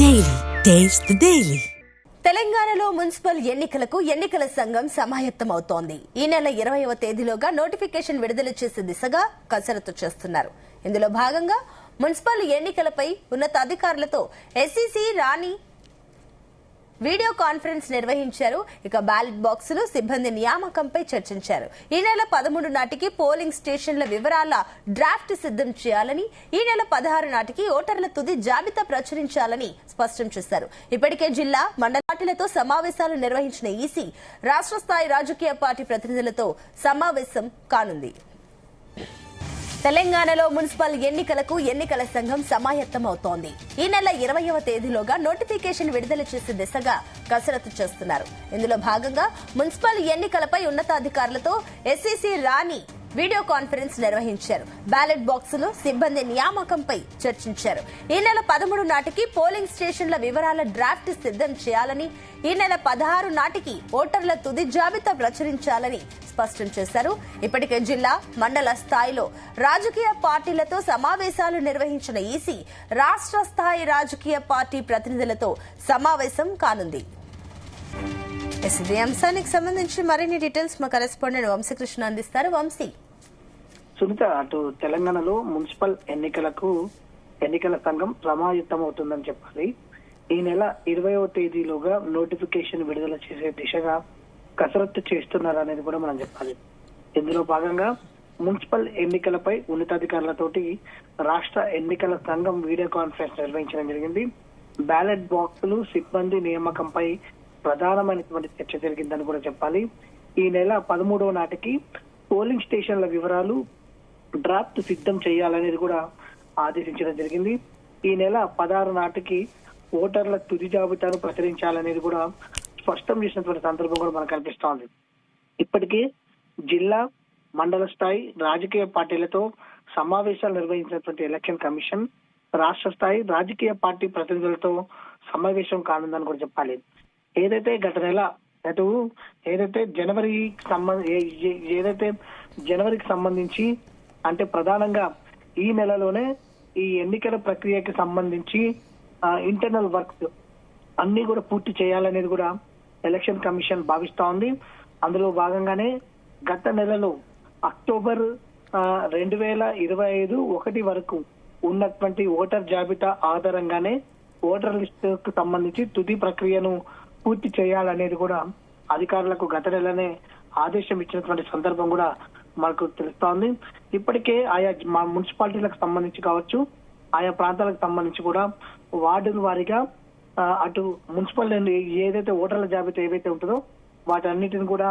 Daily. Taste the Daily. తెలంగాణలో municipal ఎన్నికలకు ఎన్నికల సంఘం సమాయత్తమవుతోంది. ఈ నెల 20వ తేదీలోగా నోటిఫికేషన్ విడుదల చేసే దిశగా కసరత్తు చేస్తున్నారు. ఇందులో భాగంగా మున్సిపల్ ఎన్నికలపై ఉన్నతాధికారులతో ఎస్ఈసీ రాణి వీడియో కాన్ఫరెన్స్ నిర్వహించారు. ఇక బ్యాలెట్ బాక్సులు సిబ్బంది నియామకంపై చర్చించారు. ఈ నెల 13 నాటికి పోలింగ్ స్టేషన్ల వివరాల డ్రాఫ్ట్ సిద్ధం చేయాలని, ఈ నెల 16 నాటికి ఓటర్ల తుది జాబితా ప్రచురించాలని స్పష్టం చేశారు. ఇప్పటికే జిల్లా మండల పార్టీలతో సమావేశాలు నిర్వహించిన ఈసీ రాష్ట్ర స్థాయి రాజకీయ పార్టీ ప్రతినిధులతో సమావేశం కానుంది. తెలంగాణలో మున్సిపల్ ఎన్నికలకు ఎన్నికల సంఘం సమాయత్తమవుతోంది. ఈ నెల 20వ తేదీలోగా నోటిఫికేషన్ విడుదల చేసే దిశగా కసరత్తు చేస్తున్నారు. ఇందులో భాగంగా మున్సిపల్ ఎన్నికలపై ఉన్నతాధికారులతో ఎస్ఈసీ రాణి వీడియో కాన్ఫరెన్స్ నిర్వహించారు. బ్యాలెట్ బాక్సులు సిబ్బంది నియామకంపై చర్చించారు. ఈ నెల 13 నాటికి పోలింగ్ స్టేషన్ల వివరాల డ్రాఫ్ట్ సిద్ధం చేయాలని, ఈ నెల 16 నాటికి ఓటర్ల తుది జాబితా ప్రచురించాలని స్పష్టం చేశారు. ఇప్పటికే జిల్లా మండల స్థాయిలో రాజకీయ పార్టీలతో సమావేశాలు నిర్వహించిన ఈసీ రాష్ట్ర స్థాయి రాజకీయ పార్టీ ప్రతినిధులతో సమావేశం కానుంది. ఇదే అంశానికి సంబంధించి మరిన్ని డీటెయిల్స్ మా కరెస్పాండెంట్ వంశీకృష్ణ అందిస్తారు. వంశీ. సునీత, అటు తెలంగాణలో మున్సిపల్ ఎన్నికలకు ఎన్నికల సంఘం సమాయత్తం అవుతుందని చెప్పాలి. ఈ నెల 20వ తేదీలోగా నోటిఫికేషన్ విడుదల చేసే దిశగా కసరత్తు చేస్తున్నారనేది కూడా మనం చెప్పాలి. ఇందులో భాగంగా మున్సిపల్ ఎన్నికలపై ఉన్నతాధికారులతోటి రాష్ట్ర ఎన్నికల సంఘం వీడియో కాన్ఫరెన్స్ నిర్వహించడం జరిగింది. బ్యాలెట్ బాక్సులు సిబ్బంది నియామకంపై ప్రధానమైనటువంటి చర్చ జరిగిందని కూడా చెప్పాలి. ఈ నెల 13వ నాటికి పోలింగ్ స్టేషన్ల వివరాలు డ్రాఫ్ట్ సిద్ధం చేయాలనేది కూడా ఆదేశించడం జరిగింది. ఈ నెల 16 నాటికి ఓటర్ల తుది జాబితాను ప్రచురించాలనేది కూడా స్పష్టం చేసినటువంటి సందర్భం కూడా మనకు కనిపిస్తోంది. ఇప్పటికే జిల్లా మండల స్థాయి రాజకీయ పార్టీలతో సమావేశాలు నిర్వహించినటువంటి ఎలక్షన్ కమిషన్ రాష్ట్ర స్థాయి రాజకీయ పార్టీ ప్రతినిధులతో సమావేశం కానుందని కూడా చెప్పాలి. ఏదైతే గత నెల ఏదైతే జనవరికి సంబంధించి అంటే ప్రధానంగా ఈ నెలలోనే ఈ ఎన్నికల ప్రక్రియకి సంబంధించి ఇంటర్నల్ వర్క్స్ అన్ని కూడా పూర్తి చేయాలనేది కూడా ఎలక్షన్ కమిషన్ భావిస్తా ఉంది. అందులో భాగంగానే గత నెలలో అక్టోబర్ 2025 1 వరకు ఉన్నటువంటి ఓటర్ జాబితా ఆధారంగానే ఓటర్ లిస్టుకు సంబంధించి తుది ప్రక్రియను పూర్తి చేయాలనేది కూడా అధికారులకు గత నెలనే ఆదేశం ఇచ్చినటువంటి సందర్భం కూడా మనకు తెలుస్తోంది. ఇప్పటికే ఆయా మున్సిపాలిటీలకు సంబంధించి కావచ్చు, ఆయా ప్రాంతాలకు సంబంధించి కూడా వార్డుల వారీగా అటు మున్సిపల్ ఏదైతే ఓటర్ల జాబితా ఏవైతే ఉంటుందో వాటన్నిటిని కూడా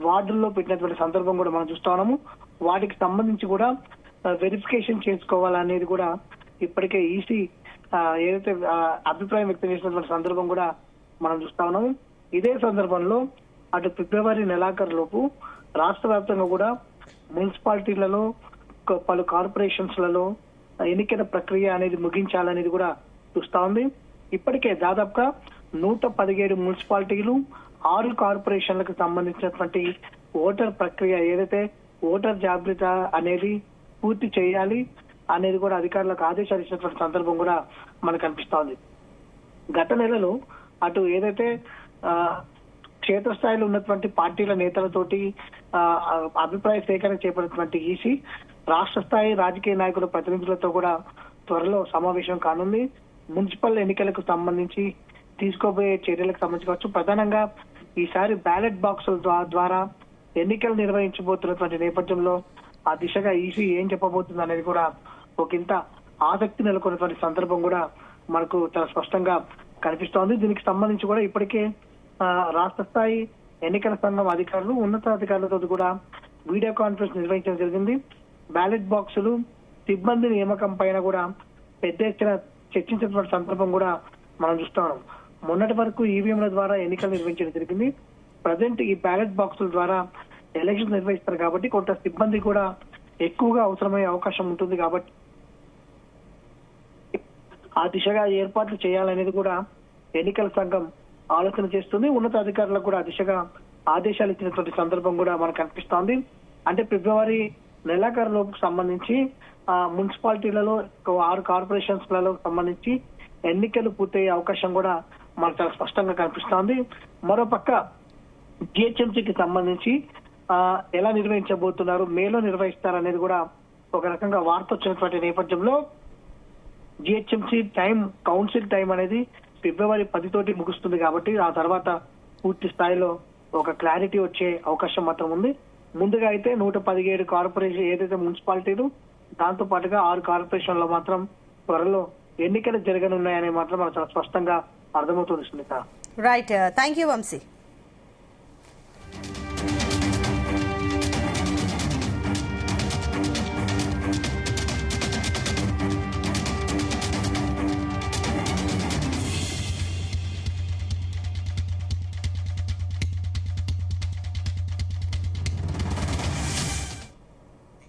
వార్డుల్లో పెట్టినటువంటి సందర్భం కూడా మనం చూస్తా ఉన్నాము. వాటికి సంబంధించి కూడా వెరిఫికేషన్ చేసుకోవాలనేది కూడా ఇప్పటికే ఈసీ ఏదైతే అభిప్రాయం వ్యక్తం చేసినటువంటి సందర్భం కూడా మనం చూస్తా ఉన్నాము. ఇదే సందర్భంలో అటు ఫిబ్రవరి నెలాఖరులోపు రాష్ట్ర వ్యాప్తంగా కూడా మున్సిపాలిటీలలో పలు కార్పొరేషన్స్లలో ఎన్నికల ప్రక్రియ అనేది ముగించాలనేది కూడా చూస్తా ఉంది. ఇప్పటికే దాదాపుగా 117 మున్సిపాలిటీలు 6 కార్పొరేషన్లకు సంబంధించినటువంటి ఓటర్ ప్రక్రియ ఏదైతే ఓటర్ జాబితా అనేది పూర్తి చేయాలి అనేది కూడా అధికారులకు ఆదేశాలు ఇచ్చినటువంటి సందర్భం కూడా మనకు కనిపిస్తోంది. గత నెలలో అటు ఏదైతే క్షేత్రస్థాయిలో ఉన్నటువంటి పార్టీల నేతలతోటి అభిప్రాయ సేకరణ చేపట్టినటువంటి ఈసీ రాష్ట్ర స్థాయి రాజకీయ నాయకుల ప్రతినిధులతో కూడా త్వరలో సమావేశం కానుంది. మున్సిపల్ ఎన్నికలకు సంబంధించి తీసుకోబోయే చర్యలకు సంబంధించి కావచ్చు, ప్రధానంగా ఈసారి బ్యాలెట్ బాక్సుల ద్వారా ఎన్నికలు నిర్వహించబోతున్నటువంటి నేపథ్యంలో ఆ దిశగా ఈసీ ఏం చెప్పబోతుంది అనేది కూడా ఒకంత ఆసక్తి నెలకొన్నటువంటి సందర్భం కూడా మనకు చాలా స్పష్టంగా కనిపిస్తోంది. దీనికి సంబంధించి కూడా ఇప్పటికే రాష్ట్ర స్థాయి ఎన్నికల సంఘం అధికారులు ఉన్నతాధికారులతో కూడా వీడియో కాన్ఫరెన్స్ నిర్వహించడం జరిగింది. బ్యాలెట్ బాక్సులు సిబ్బంది నియామకం పైన కూడా పెద్ద ఎత్తున చర్చించినటువంటి సందర్భం కూడా మనం చూస్తున్నాం. మొన్నటి వరకు ఈవీఎంల ద్వారా ఎన్నికలు నిర్వహించడం జరిగింది. ప్రజెంట్ ఈ బ్యాలెట్ బాక్సుల ద్వారా ఎలక్షన్ నిర్వహిస్తారు కాబట్టి కొంత సిబ్బంది కూడా ఎక్కువగా అవసరమయ్యే అవకాశం ఉంటుంది. కాబట్టి ఆ దిశగా ఏర్పాట్లు చేయాలనేది కూడా ఎన్నికల సంఘం ఆలోచన చేస్తుంది. ఉన్నతాధికారులకు కూడా ఆ దిశగా ఆదేశాలు ఇచ్చినటువంటి సందర్భం కూడా మనకు కనిపిస్తోంది. అంటే ఫిబ్రవరి నెలాఖరులోపు సంబంధించి మున్సిపాలిటీలలో 6 కార్పొరేషన్స్ లలో సంబంధించి ఎన్నికలు పూర్తయ్యే అవకాశం కూడా మనకు చాలా స్పష్టంగా కనిపిస్తోంది. మరోపక్క జిహెచ్ఎంసీకి సంబంధించి ఎలా నిర్వహించబోతున్నారు, మేలో నిర్వహిస్తారనేది కూడా ఒక రకంగా వార్త వచ్చినటువంటి నేపథ్యంలో జిహెచ్ఎంసీ కౌన్సిల్ టైం అనేది ఫిబ్రవరి 10 తోటి ముగుస్తుంది కాబట్టి ఆ తర్వాత పూర్తి స్థాయిలో ఒక క్లారిటీ వచ్చే అవకాశం మాత్రం ఉంది. ముందుగా అయితే 117 కార్పొరేషన్ ఏదైతే మున్సిపాలిటీలు, దాంతో పాటుగా 6 కార్పొరేషన్లో మాత్రం త్వరలో ఎన్నికలు జరగనున్నాయని మాత్రం మనకు చాలా స్పష్టంగా అర్థమవుతుంది Sunitha. Right, thank you Vamsi.